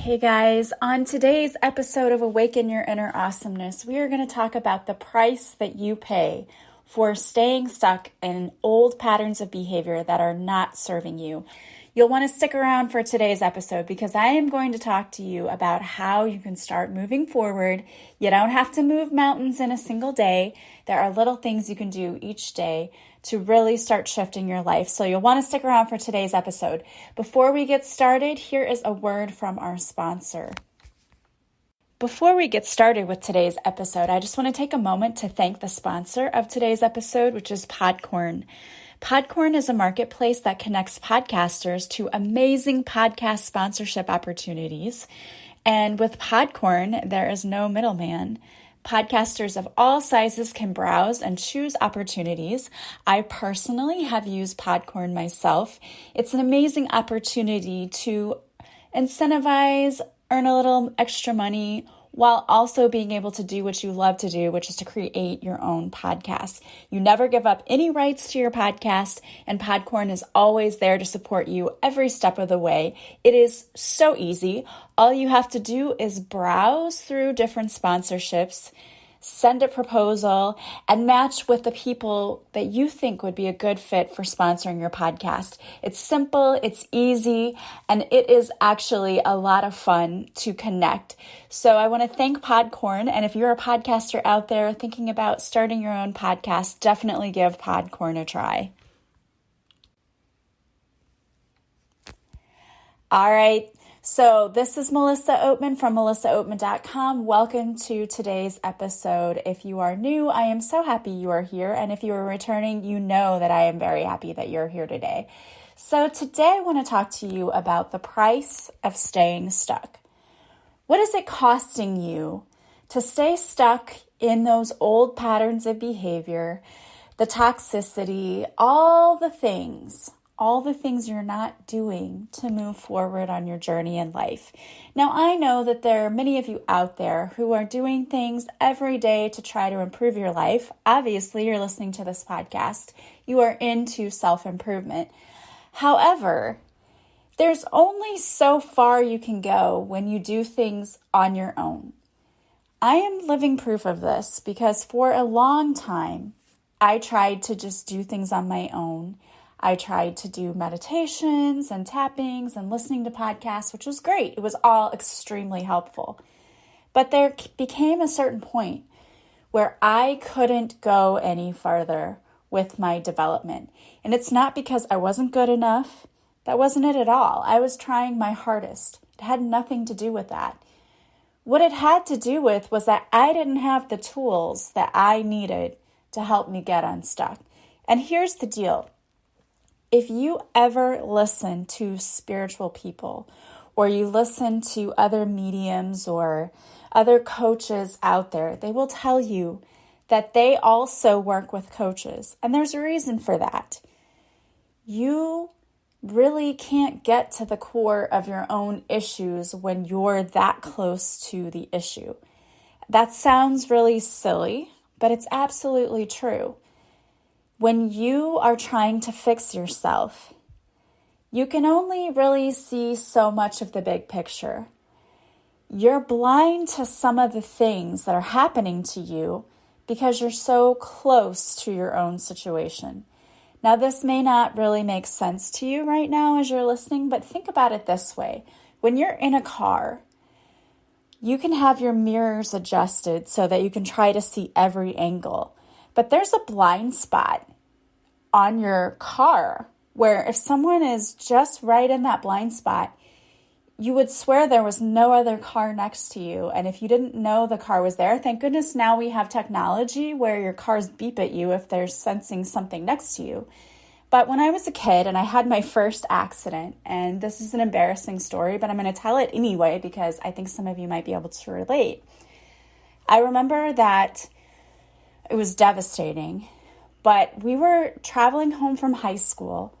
Hey guys, on today's episode of Awaken Your Inner Awesomeness, we are going to talk about the price that you pay for staying stuck in old patterns of behavior that are not serving you. You'll want to stick around for today's episode because I am going to talk to you about how you can start moving forward. You don't have to move mountains in a single day. There are little things you can do each day to really start shifting your life. So you'll want to stick around for today's episode. Before we get started, here is a word from our sponsor. Before we get started with today's episode, I just want to take a moment to thank the sponsor of today's episode, which is Podcorn. Podcorn is a marketplace that connects podcasters to amazing podcast sponsorship opportunities. And with Podcorn, there is no middleman. Podcasters of all sizes can browse and choose opportunities. I personally have used Podcorn myself. It's an amazing opportunity to incentivize, earn a little extra money, while also being able to do what you love to do, which is to create your own podcast. You never give up any rights to your podcast, and Podcorn is always there to support you every step of the way. It is so easy. All you have to do is browse through different sponsorships, send a proposal, and match with the people that you think would be a good fit for sponsoring your podcast. It's simple, it's easy, and it is actually a lot of fun to connect. So I want to thank Podcorn, and if you're a podcaster out there thinking about starting your own podcast, definitely give Podcorn a try. All right. So this is Melissa Oatman from melissaoatman.com. Welcome to today's episode. If you are new, I am so happy you are here. And if you are returning, you know that I am very happy that you're here today. So today I want to talk to you about the price of staying stuck. What is it costing you to stay stuck in those old patterns of behavior, the toxicity, all the things you're not doing to move forward on your journey in life? Now, I know that there are many of you out there who are doing things every day to try to improve your life. Obviously, you're listening to this podcast. You are into self-improvement. However, there's only so far you can go when you do things on your own. I am living proof of this because for a long time, I tried to just do things on my own. I tried to do meditations and tappings and listening to podcasts, which was great. It was all extremely helpful. But there became a certain point where I couldn't go any farther with my development. And it's not because I wasn't good enough. That wasn't it at all. I was trying my hardest. It had nothing to do with that. What it had to do with was that I didn't have the tools that I needed to help me get unstuck. And here's the deal. If you ever listen to spiritual people or you listen to other mediums or other coaches out there, they will tell you that they also work with coaches. And there's a reason for that. You really can't get to the core of your own issues when you're that close to the issue. That sounds really silly, but it's absolutely true. When you are trying to fix yourself, you can only really see so much of the big picture. You're blind to some of the things that are happening to you because you're so close to your own situation. Now, this may not really make sense to you right now as you're listening, but think about it this way. When you're in a car, you can have your mirrors adjusted so that you can try to see every angle. But there's a blind spot on your car where if someone is just right in that blind spot, you would swear there was no other car next to you. And if you didn't know the car was there, thank goodness now we have technology where your cars beep at you if they're sensing something next to you. But when I was a kid and I had my first accident, and this is an embarrassing story, but I'm going to tell it anyway because I think some of you might be able to relate. I remember that it was devastating, but we were traveling home from high school.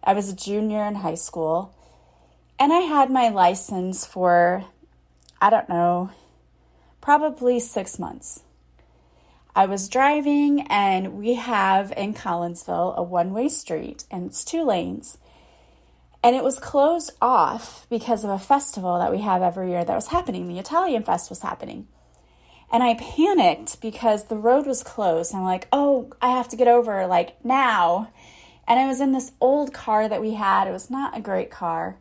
I was a junior in high school, and I had my license for, probably 6 months. I was driving, and we have in Collinsville a one-way street, and it's 2 lanes. And it was closed off because of a festival that we have every year that was happening. The Italian Fest was happening. And I panicked because the road was closed. And I'm like, oh, I have to get over like now. And I was in this old car that we had. It was not a great car.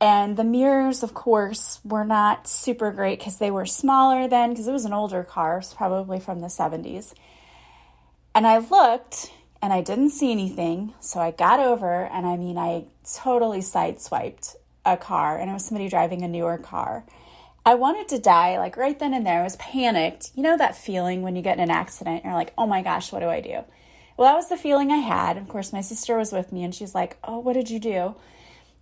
And the mirrors, of course, were not super great because they were smaller then, because it was an older car. It was probably from the 70s. And I looked and I didn't see anything. So I got over, and I totally sideswiped a car, and it was somebody driving a newer car. I wanted to die like right then and there. I was panicked. You know that feeling when you get in an accident, you're like, oh my gosh, what do I do? Well, that was the feeling I had. Of course, my sister was with me, and she's like, oh, what did you do?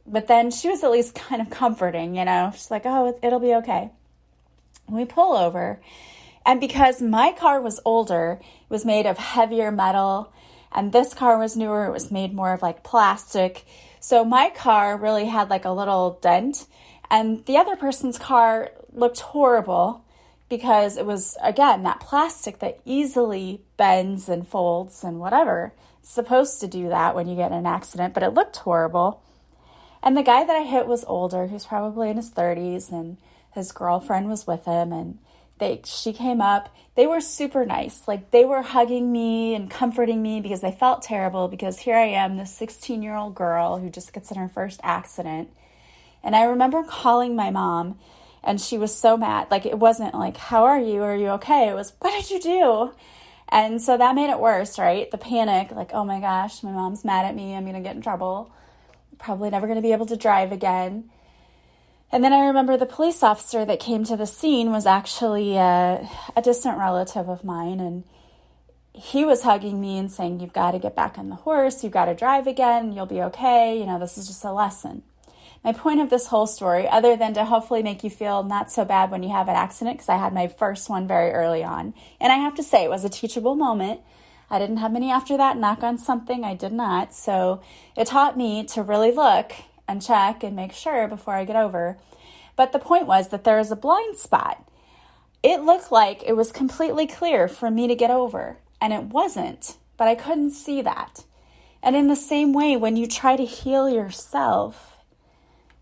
But then she was at least kind of comforting, She's like, oh, it'll be okay. And we pull over. And because my car was older, it was made of heavier metal, and this car was newer, it was made more of like plastic. So my car really had like a little dent, and the other person's car looked horrible because it was, again, that plastic that easily bends and folds and whatever. It's supposed to do that when you get in an accident, but it looked horrible. And the guy that I hit was older. He was probably in his 30s, and his girlfriend was with him, and she came up. They were super nice. Like, they were hugging me and comforting me because they felt terrible, because here I am, this 16-year-old girl who just gets in her first accident. And I remember calling my mom, and she was so mad. Like, it wasn't like, how are you? Are you okay? It was, what did you do? And so that made it worse, right? The panic, like, oh my gosh, my mom's mad at me. I'm going to get in trouble. Probably never going to be able to drive again. And then I remember the police officer that came to the scene was actually a distant relative of mine, and he was hugging me and saying, you've got to get back on the horse, you've got to drive again, you'll be okay, this is just a lesson. My point of this whole story, other than to hopefully make you feel not so bad when you have an accident, because I had my first one very early on, and I have to say it was a teachable moment. I didn't have many after that. Knock on something, I did not. So it taught me to really look and check and make sure before I get over. But the point was that there is a blind spot. It looked like it was completely clear for me to get over, and it wasn't, but I couldn't see that. And in the same way, when you try to heal yourself,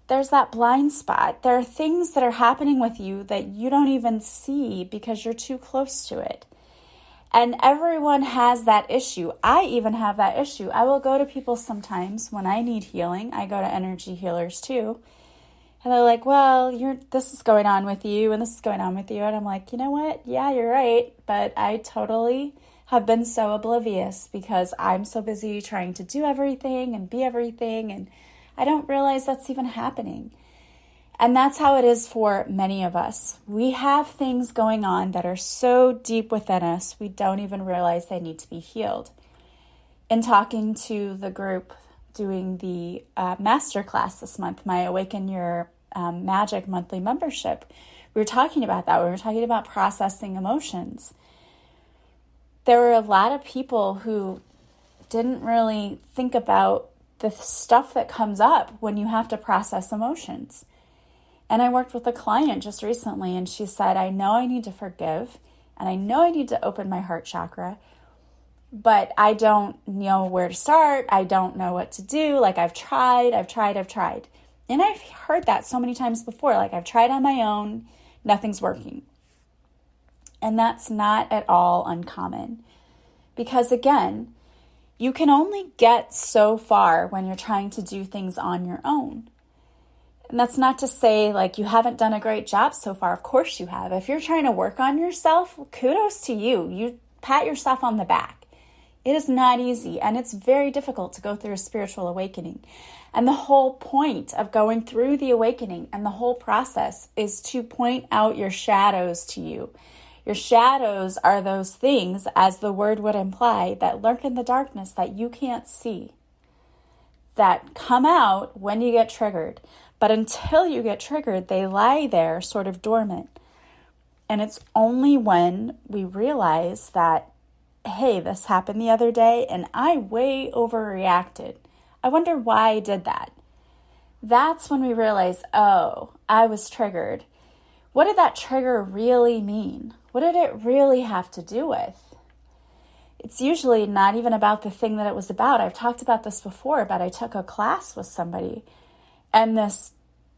there's that blind spot. There are things that are happening with you that you don't even see because you're too close to it. And everyone has that issue. I even have that issue. I will go to people sometimes when I need healing. I go to energy healers too. And they're like, well, this is going on with you, and this is going on with you. And I'm like, you know what? Yeah, you're right. But I totally have been so oblivious because I'm so busy trying to do everything and be everything. And I don't realize that's even happening. And that's how it is for many of us. We have things going on that are so deep within us, we don't even realize they need to be healed. In talking to the group doing the masterclass this month, my Awaken Your Magic monthly membership, we were talking about that. We were talking about processing emotions. There were a lot of people who didn't really think about the stuff that comes up when you have to process emotions. And I worked with a client just recently, and she said, I know I need to forgive, and I know I need to open my heart chakra, but I don't know where to start. I don't know what to do. Like, I've tried. And I've heard that so many times before. Like, I've tried on my own, nothing's working. And that's not at all uncommon. Because again, you can only get so far when you're trying to do things on your own. And that's not to say like you haven't done a great job so far. Of course you have. If you're trying to work on yourself, kudos to you. You pat yourself on the back. It is not easy, and it's very difficult to go through a spiritual awakening. And the whole point of going through the awakening and the whole process is to point out your shadows to you. Your shadows are those things, as the word would imply, that lurk in the darkness that you can't see, that come out when you get triggered. But until you get triggered, they lie there sort of dormant. And it's only when we realize that, hey, this happened the other day and I way overreacted. I wonder why I did that. That's when we realize, oh, I was triggered. What did that trigger really mean? What did it really have to do with? it's usually not even about the thing that it was about. I've talked about this before, but I took a class with somebody, and this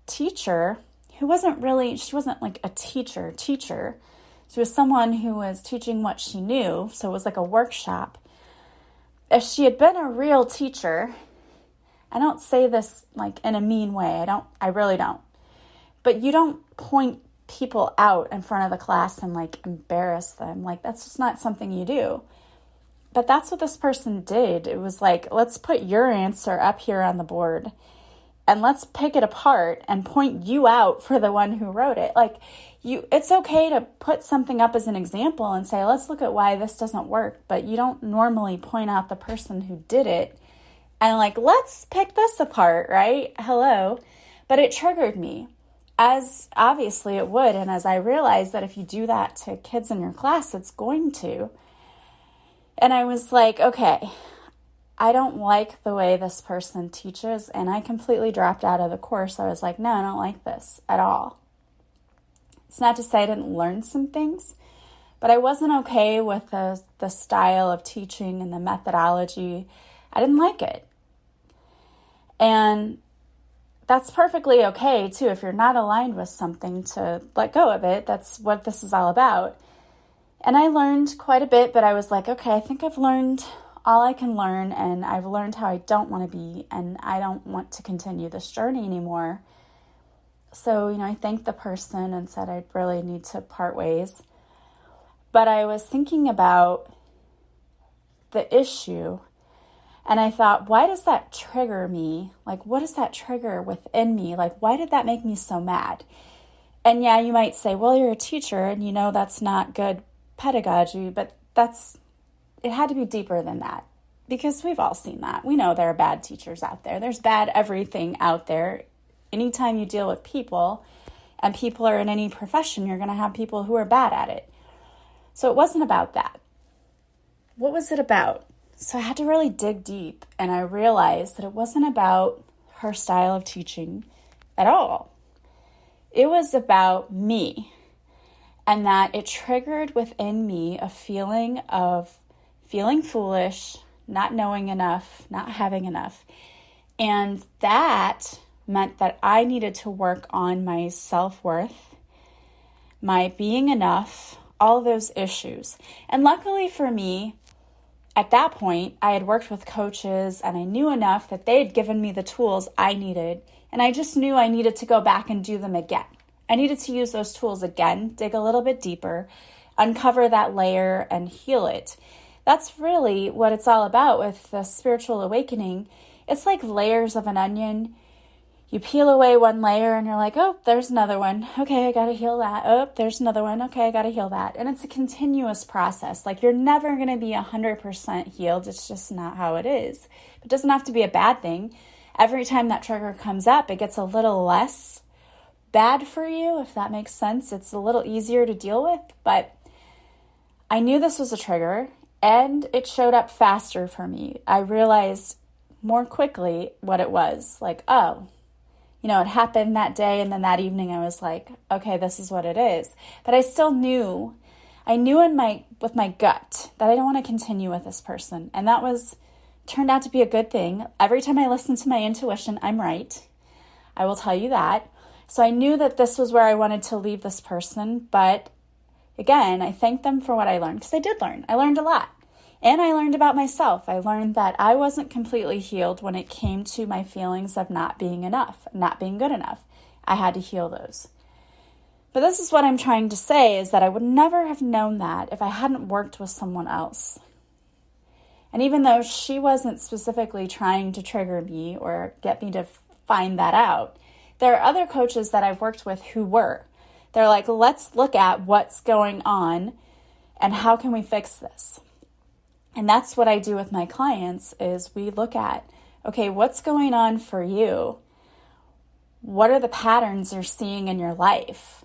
teacher who she wasn't like a teacher. She was someone who was teaching what she knew, so it was like a workshop. If she had been a real teacher, I don't say this like in a mean way, I really don't. But you don't point people out in front of the class and like embarrass them. Like, that's just not something you do. But that's what this person did. It was like, let's put your answer up here on the board and let's pick it apart and point you out for the one who wrote it. Like, it's okay to put something up as an example and say, let's look at why this doesn't work. But you don't normally point out the person who did it and like, let's pick this apart, right? Hello. But it triggered me, as obviously it would. And as I realized that if you do that to kids in your class, it's going to. And I was like, okay, I don't like the way this person teaches. And I completely dropped out of the course. I was like, no, I don't like this at all. It's not to say I didn't learn some things, but I wasn't okay with the style of teaching and the methodology. I didn't like it. And that's perfectly okay, too. If you're not aligned with something, to let go of it. That's what this is all about. And I learned quite a bit, but I was like, okay, I think I've learned all I can learn, and I've learned how I don't want to be, and I don't want to continue this journey anymore. So, I thanked the person and said I'd really need to part ways. But I was thinking about the issue, and I thought, why does that trigger me? Like, what does that trigger within me? Like, why did that make me so mad? And yeah, you might say, well, you're a teacher, and that's not good pedagogy, but it had to be deeper than that, because we've all seen that. We know there are bad teachers out there. There's bad everything out there. Anytime you deal with people, and people are in any profession, you're going to have people who are bad at it. So it wasn't about that. What was it about? So I had to really dig deep, and I realized that it wasn't about her style of teaching at all. It was about me, and that it triggered within me a feeling of feeling foolish, not knowing enough, not having enough. And that meant that I needed to work on my self-worth, my being enough, all those issues. And luckily for me, at that point, I had worked with coaches, and I knew enough that they had given me the tools I needed. And I just knew I needed to go back and do them again. I needed to use those tools again, dig a little bit deeper, uncover that layer, and heal it. That's really what it's all about with the spiritual awakening. It's like layers of an onion. You peel away one layer and you're like, oh, there's another one. Okay, I got to heal that. Oh, there's another one. Okay, I got to heal that. And it's a continuous process. Like, you're never going to be 100% healed. It's just not how it is. It doesn't have to be a bad thing. Every time that trigger comes up, it gets a little less bad for you, if that makes sense. It's a little easier to deal with. But I knew this was a trigger, and it showed up faster for me. I realized more quickly what it was. Like, oh, it happened that day, and then that evening I was like, okay, this is what it is. But I still knew, with my gut that I don't want to continue with this person. And that turned out to be a good thing. Every time I listen to my intuition, I'm right. I will tell you that. So I knew that this was where I wanted to leave this person. But again, I thanked them for what I learned, because I did learn. I learned a lot. And I learned about myself. I learned that I wasn't completely healed when it came to my feelings of not being enough, not being good enough. I had to heal those. But this is what I'm trying to say, is that I would never have known that if I hadn't worked with someone else. And even though she wasn't specifically trying to trigger me or get me to find that out, there are other coaches that I've worked with who were. They're like, let's look at what's going on and how can we fix this? And that's what I do with my clients, is we look at, okay, what's going on for you? What are the patterns you're seeing in your life?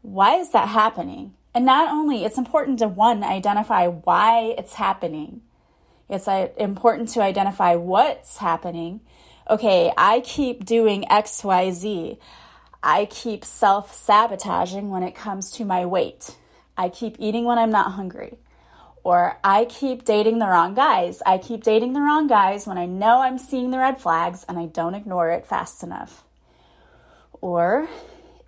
Why is that happening? And not only, it's important to, one, identify why it's happening. It's important to identify what's happening. Okay, I keep doing X, Y, Z. I keep self-sabotaging when it comes to my weight. I keep eating when I'm not hungry. Or I keep dating the wrong guys. I keep dating the wrong guys when I know I'm seeing the red flags and I don't ignore it fast enough. Or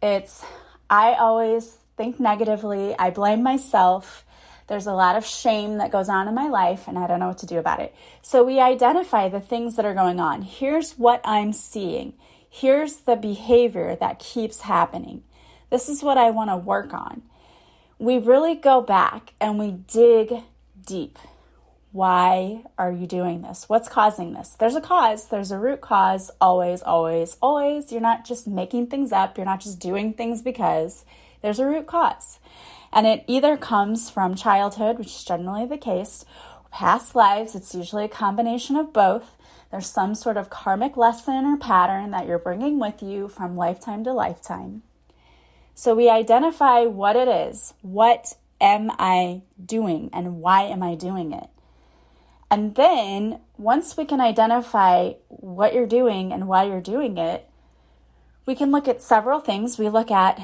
it's, I always think negatively. I blame myself. There's a lot of shame that goes on in my life and I don't know what to do about it. So we identify the things that are going on. Here's what I'm seeing. Here's the behavior that keeps happening. This is what I want to work on. We really go back and we dig deep. Why are you doing this? What's causing this? There's a cause. There's a root cause. Always, always, always. You're not just making things up. You're not just doing things because. There's a root cause. And it either comes from childhood, which is generally the case, past lives. It's usually a combination of both. There's some sort of karmic lesson or pattern that you're bringing with you from lifetime to lifetime. So we identify what it is. What am I doing and why am I doing it? And then once we can identify what you're doing and why you're doing it, we can look at several things. We look at,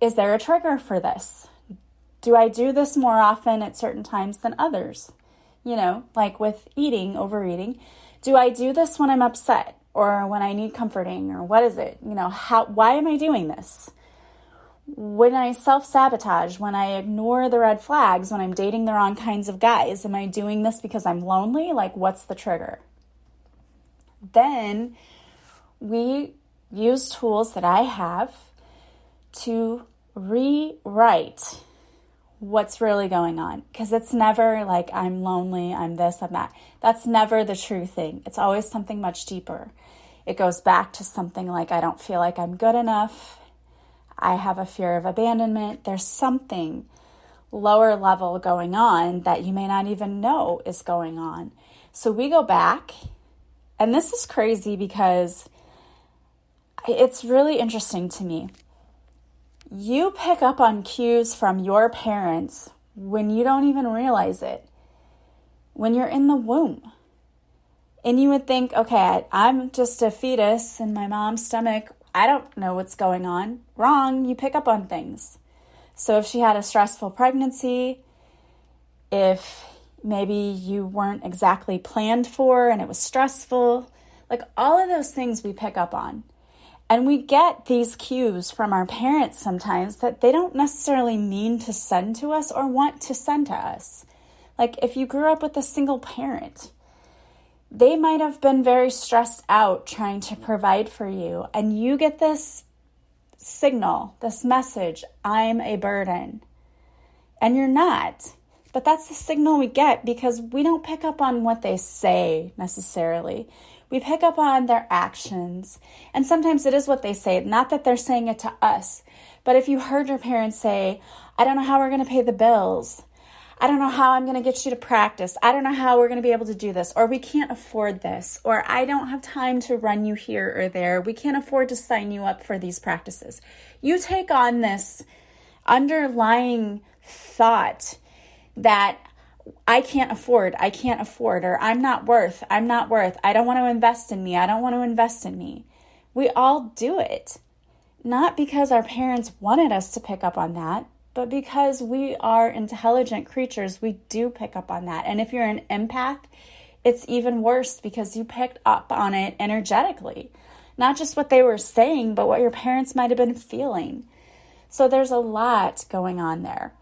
is there a trigger for this? Do I do this more often at certain times than others? You know, like with eating, overeating. Do I do this when I'm upset or when I need comforting, or what is it? You know, why am I doing this? When I self-sabotage, when I ignore the red flags, when I'm dating the wrong kinds of guys, am I doing this because I'm lonely? Like, what's the trigger? Then we use tools that I have to rewrite what's really going on. Because it's never like, I'm lonely, I'm this, I'm that. That's never the true thing. It's always something much deeper. It goes back to something like, I don't feel like I'm good enough. I have a fear of abandonment. There's something lower level going on that you may not even know is going on. So we go back, and this is crazy because it's really interesting to me. You pick up on cues from your parents when you don't even realize it, when you're in the womb. And you would think, okay, I'm just a fetus in my mom's stomach. I don't know what's going on. Wrong, you pick up on things. So if she had a stressful pregnancy, if maybe you weren't exactly planned for and it was stressful, like all of those things we pick up on. And we get these cues from our parents sometimes that they don't necessarily mean to send to us or want to send to us. Like if you grew up with a single parent, they might have been very stressed out trying to provide for you. And you get this signal, this message, I'm a burden. And you're not. But that's the signal we get because we don't pick up on what they say necessarily. We pick up on their actions. And sometimes it is what they say, not that they're saying it to us. But if you heard your parents say, I don't know how we're going to pay the bills. I don't know how I'm going to get you to practice. I don't know how we're going to be able to do this. Or we can't afford this. Or I don't have time to run you here or there. We can't afford to sign you up for these practices. You take on this underlying thought that I can't afford, or I'm not worth, I don't want to invest in me. We all do it. Not because our parents wanted us to pick up on that, but because we are intelligent creatures, we do pick up on that. And if you're an empath, it's even worse because you picked up on it energetically. Not just what they were saying, but what your parents might have been feeling. So there's a lot going on there.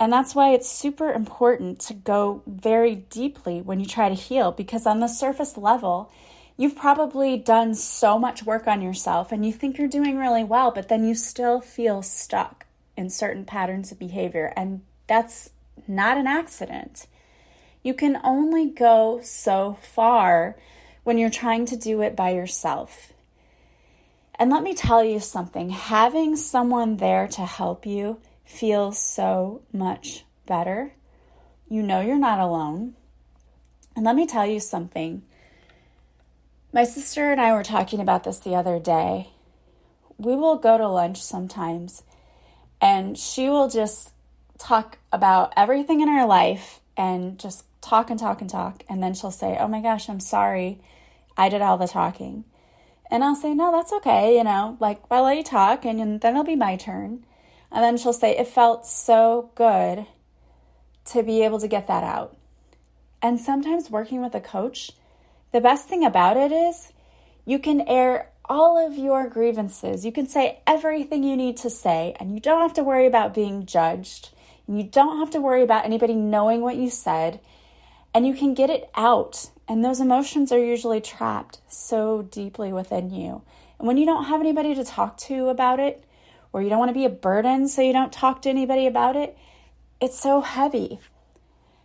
And that's why it's super important to go very deeply when you try to heal, because on the surface level, you've probably done so much work on yourself and you think you're doing really well, but then you still feel stuck in certain patterns of behavior. And that's not an accident. You can only go so far when you're trying to do it by yourself. And let me tell you something, having someone there to help you feels so much better. You know you're not alone. And let me tell you something. My sister and I were talking about this the other day. We will go to lunch sometimes and she will just talk about everything in her life and just talk and talk and talk. And then she'll say, oh my gosh, I'm sorry. I did all the talking. And I'll say, no, that's okay. Like I'll let you talk and then it'll be my turn. And then she'll say, it felt so good to be able to get that out. And sometimes working with a coach, the best thing about it is you can air all of your grievances. You can say everything you need to say, and you don't have to worry about being judged. And you don't have to worry about anybody knowing what you said, and you can get it out. And those emotions are usually trapped so deeply within you. And when you don't have anybody to talk to about it, or you don't want to be a burden so you don't talk to anybody about it, it's so heavy.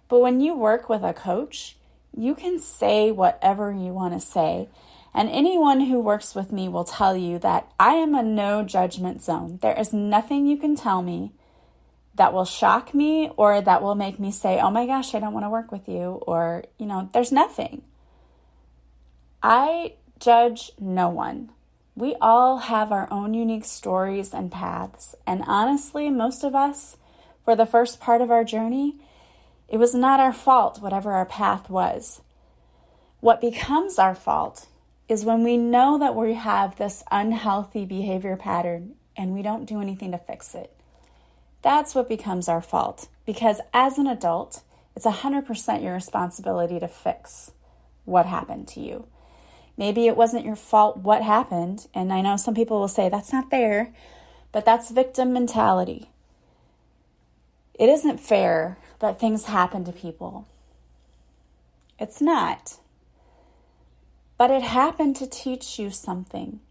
But when you work with a coach, you can say whatever you want to say. And anyone who works with me will tell you that I am a no judgment zone. There is nothing you can tell me that will shock me or that will make me say, oh my gosh, I don't want to work with you. Or, there's nothing. I judge no one. We all have our own unique stories and paths. And honestly, most of us, for the first part of our journey, it was not our fault, whatever our path was. What becomes our fault is when we know that we have this unhealthy behavior pattern and we don't do anything to fix it. That's what becomes our fault, because as an adult, it's 100% your responsibility to fix what happened to you. Maybe it wasn't your fault what happened, and I know some people will say that's not fair, but that's victim mentality. It isn't fair that things happen to people. It's not. But it happened to teach you something.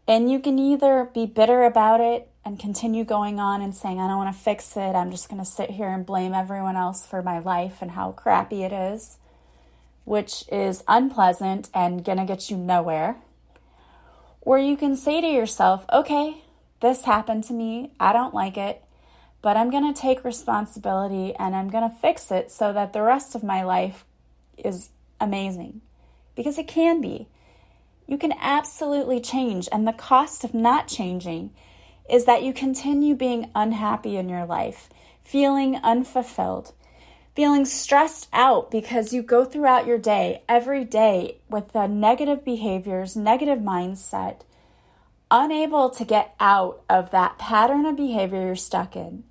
And you can either be bitter about it and continue going on and saying, I don't want to fix it. I'm just going to sit here and blame everyone else for my life and how crappy it is, which is unpleasant and going to get you nowhere. Or you can say to yourself, okay, this happened to me. I don't like it, but I'm going to take responsibility and I'm going to fix it so that the rest of my life is amazing. Because it can be. You can absolutely change. And the cost of not changing is that you continue being unhappy in your life, feeling unfulfilled, feeling stressed out because you go throughout your day, every day, with the negative behaviors, negative mindset, unable to get out of that pattern of behavior you're stuck in.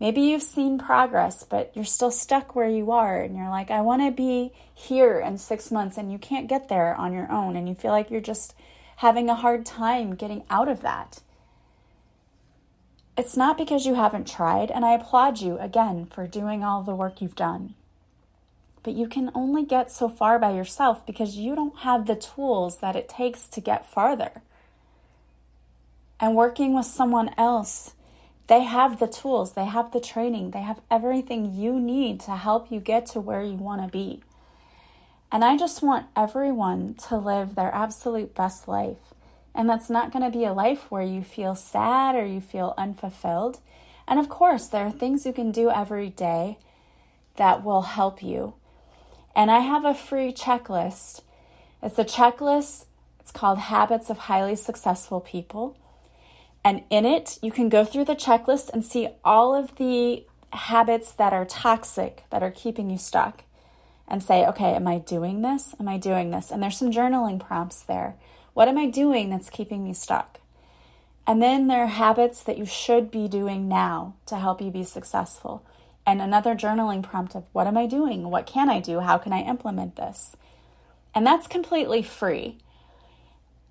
Maybe you've seen progress, but you're still stuck where you are, and you're like, I want to be here in 6 months, and you can't get there on your own, and you feel like you're just having a hard time getting out of that. It's not because you haven't tried, and I applaud you, again, for doing all the work you've done. But you can only get so far by yourself because you don't have the tools that it takes to get farther. And working with someone else, they have the tools, they have the training, they have everything you need to help you get to where you want to be. And I just want everyone to live their absolute best life. And that's not going to be a life where you feel sad or you feel unfulfilled. And of course, there are things you can do every day that will help you. And I have a free checklist. It's a checklist. It's called Habits of Highly Successful People. And in it, you can go through the checklist and see all of the habits that are toxic, that are keeping you stuck. And say, okay, am I doing this? Am I doing this? And there's some journaling prompts there. What am I doing that's keeping me stuck? And then there are habits that you should be doing now to help you be successful. And another journaling prompt of what am I doing? What can I do? How can I implement this? And that's completely free.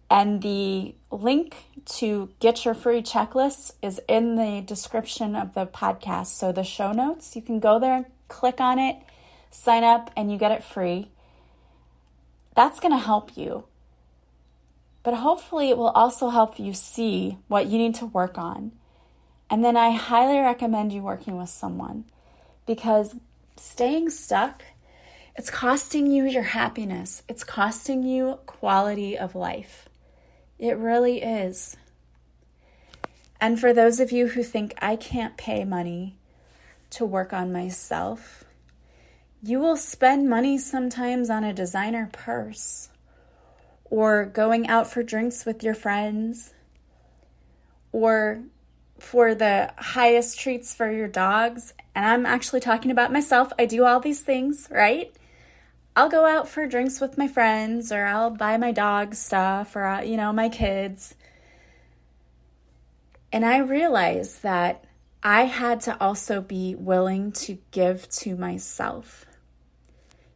And the link to get your free checklist is in the description of the podcast. So the show notes, you can go there, click on it, sign up, and you get it free. That's going to help you. But hopefully it will also help you see what you need to work on. And then I highly recommend you working with someone, because staying stuck, it's costing you your happiness. It's costing you quality of life. It really is. And for those of you who think I can't pay money to work on myself, you will spend money sometimes on a designer purse, or going out for drinks with your friends, or for the highest treats for your dogs. And I'm actually talking about myself. I do all these things, right? I'll go out for drinks with my friends, or I'll buy my dog stuff, or, my kids. And I realize that I had to also be willing to give to myself.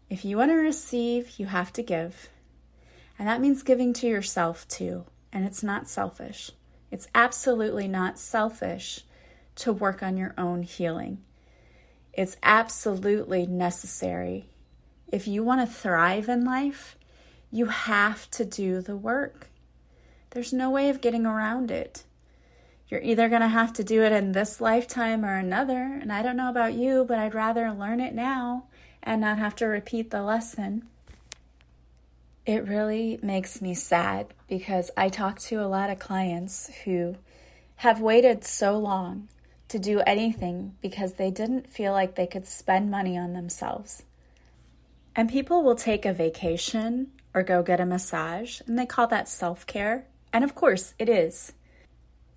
If you want to receive, you have to give. And that means giving to yourself too. And it's not selfish. It's absolutely not selfish to work on your own healing. It's absolutely necessary. If you want to thrive in life, you have to do the work. There's no way of getting around it. You're either going to have to do it in this lifetime or another. And I don't know about you, but I'd rather learn it now and not have to repeat the lesson. It really makes me sad because I talk to a lot of clients who have waited so long to do anything because they didn't feel like they could spend money on themselves. And people will take a vacation or go get a massage, and they call that self-care. And of course, it is.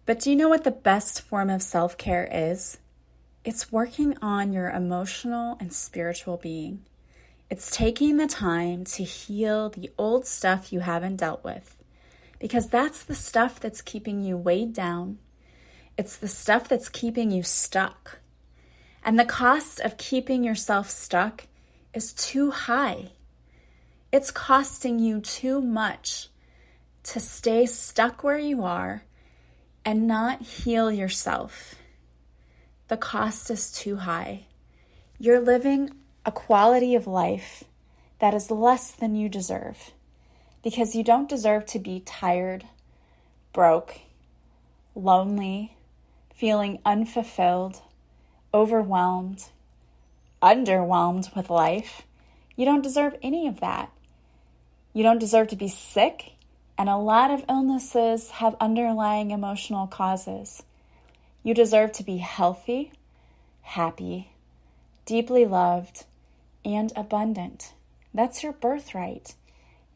But do you know what the best form of self-care is? It's working on your emotional and spiritual being. It's taking the time to heal the old stuff you haven't dealt with, because that's the stuff that's keeping you weighed down. It's the stuff that's keeping you stuck. And the cost of keeping yourself stuck is too high. It's costing you too much to stay stuck where you are and not heal yourself. The cost is too high. You're living a quality of life that is less than you deserve, because you don't deserve to be tired, broke, lonely, feeling unfulfilled, overwhelmed, underwhelmed with life. You don't deserve any of that. You don't deserve to be sick, and a lot of illnesses have underlying emotional causes. You deserve to be healthy, happy, deeply loved, and abundant. That's your birthright.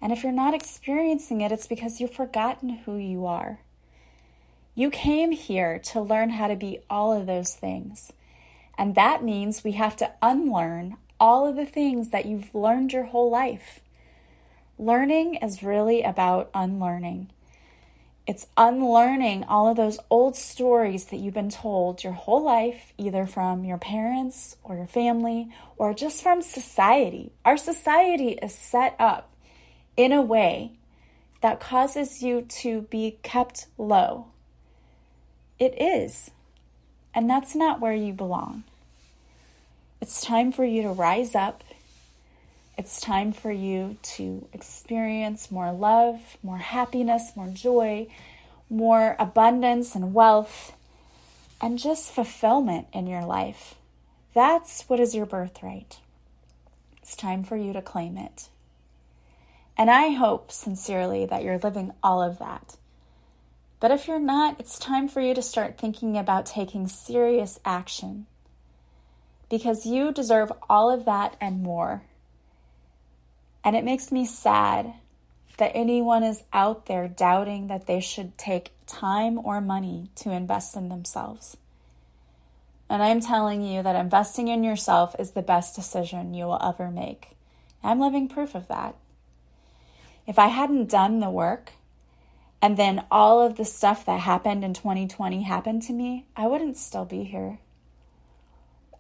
And if you're not experiencing it, it's because you've forgotten who you are. You came here to learn how to be all of those things. And that means we have to unlearn all of the things that you've learned your whole life. Learning is really about unlearning. It's unlearning all of those old stories that you've been told your whole life, either from your parents or your family or just from society. Our society is set up in a way that causes you to be kept low. It is. And that's not where you belong. It's time for you to rise up. It's time for you to experience more love, more happiness, more joy, more abundance and wealth, and just fulfillment in your life. That's what is your birthright. It's time for you to claim it. And I hope sincerely that you're living all of that. But if you're not, it's time for you to start thinking about taking serious action, because you deserve all of that and more. And it makes me sad that anyone is out there doubting that they should take time or money to invest in themselves. And I'm telling you that investing in yourself is the best decision you will ever make. I'm living proof of that. If I hadn't done the work, and then all of the stuff that happened in 2020 happened to me, I wouldn't still be here.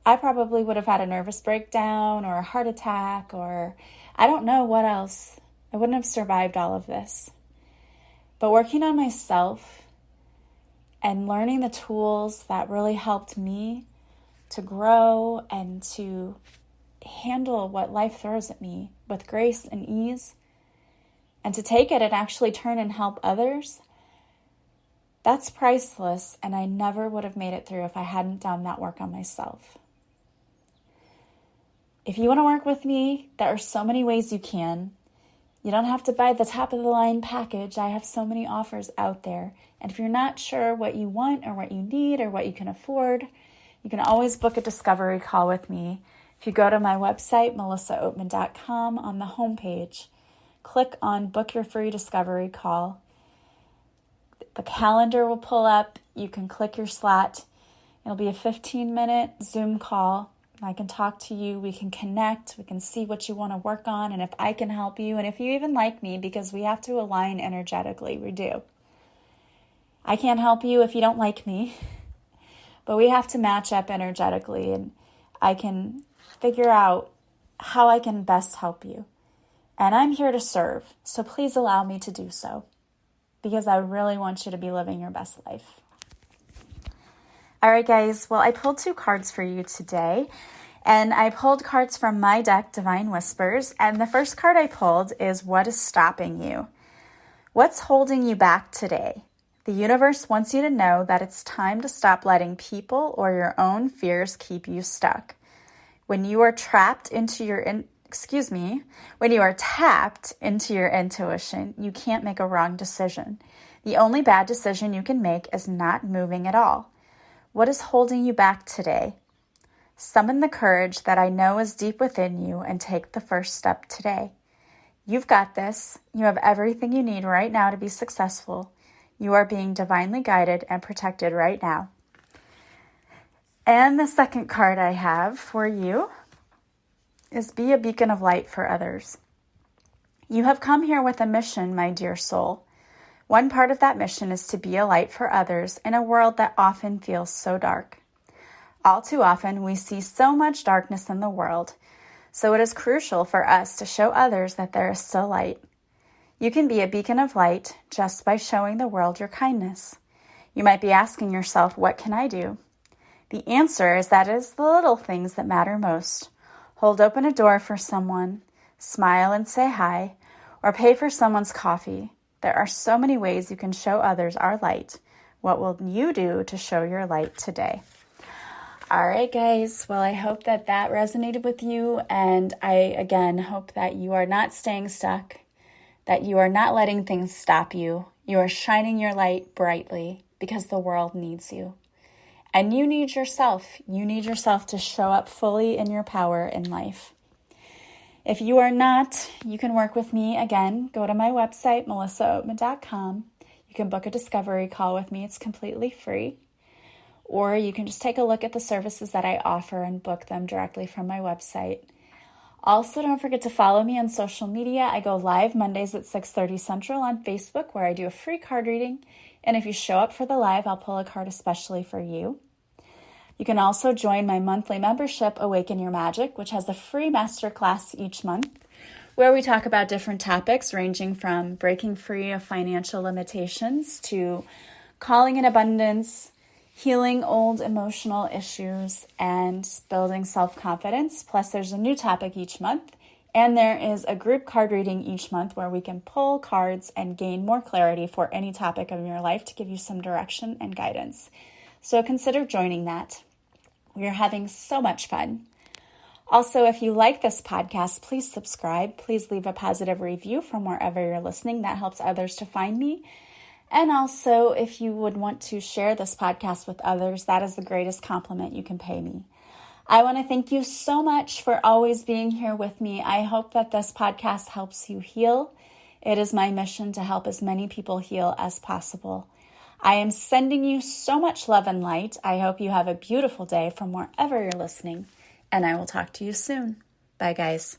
I probably would have had a nervous breakdown or a heart attack, or I don't know what else. I wouldn't have survived all of this. But working on myself and learning the tools that really helped me to grow and to handle what life throws at me with grace and ease, and to take it and actually turn and help others, that's priceless, and I never would have made it through if I hadn't done that work on myself. If you want to work with me, there are so many ways you can. You don't have to buy the top of the line package. I have so many offers out there. And if you're not sure what you want or what you need or what you can afford, you can always book a discovery call with me. If you go to my website, melissaoatman.com, on the homepage, click on Book Your Free Discovery Call. The calendar will pull up. You can click your slot. It'll be a 15-minute Zoom call. I can talk to you. We can connect. We can see what you want to work on and if I can help you and if you even like me, because we have to align energetically. We do. I can't help you if you don't like me, but we have to match up energetically, and I can figure out how I can best help you. And I'm here to serve, so please allow me to do so, because I really want you to be living your best life. All right, guys. Well, I pulled 2 cards for you today, and I pulled cards from my deck, Divine Whispers. And the first card I pulled is what is stopping you? What's holding you back today? The universe wants you to know that it's time to stop letting people or your own fears keep you stuck. When you are tapped into your intuition, you can't make a wrong decision. The only bad decision you can make is not moving at all. What is holding you back today? Summon the courage that I know is deep within you and take the first step today. You've got this. You have everything you need right now to be successful. You are being divinely guided and protected right now. And the second card I have for you is be a beacon of light for others. You have come here with a mission, my dear soul. One part of that mission is to be a light for others in a world that often feels so dark. All too often, we see so much darkness in the world, so it is crucial for us to show others that there is still light. You can be a beacon of light just by showing the world your kindness. You might be asking yourself, what can I do? The answer is that it is the little things that matter most. Hold open a door for someone, smile and say hi, or pay for someone's coffee. There are so many ways you can show others our light. What will you do to show your light today? All right, guys. Well, I hope that resonated with you. And I, again, hope that you are not staying stuck, that you are not letting things stop you. You are shining your light brightly because the world needs you. And you need yourself. You need yourself to show up fully in your power in life. If you are not, you can work with me. Again, go to my website, melissaoatman.com. You can book a discovery call with me. It's completely free. Or you can just take a look at the services that I offer and book them directly from my website. Also, don't forget to follow me on social media. I go live Mondays at 6:30 Central on Facebook, where I do a free card reading. And if you show up for the live, I'll pull a card especially for you. You can also join my monthly membership, Awaken Your Magic, which has a free masterclass each month, where we talk about different topics ranging from breaking free of financial limitations to calling in abundance, healing old emotional issues, and building self-confidence. Plus, there's a new topic each month, and there is a group card reading each month where we can pull cards and gain more clarity for any topic of your life to give you some direction and guidance. So consider joining that. We are having so much fun. Also, if you like this podcast, please subscribe. Please leave a positive review from wherever you're listening. That helps others to find me. And also, if you would want to share this podcast with others, that is the greatest compliment you can pay me. I want to thank you so much for always being here with me. I hope that this podcast helps you heal. It is my mission to help as many people heal as possible. I am sending you so much love and light. I hope you have a beautiful day from wherever you're listening, and I will talk to you soon. Bye, guys.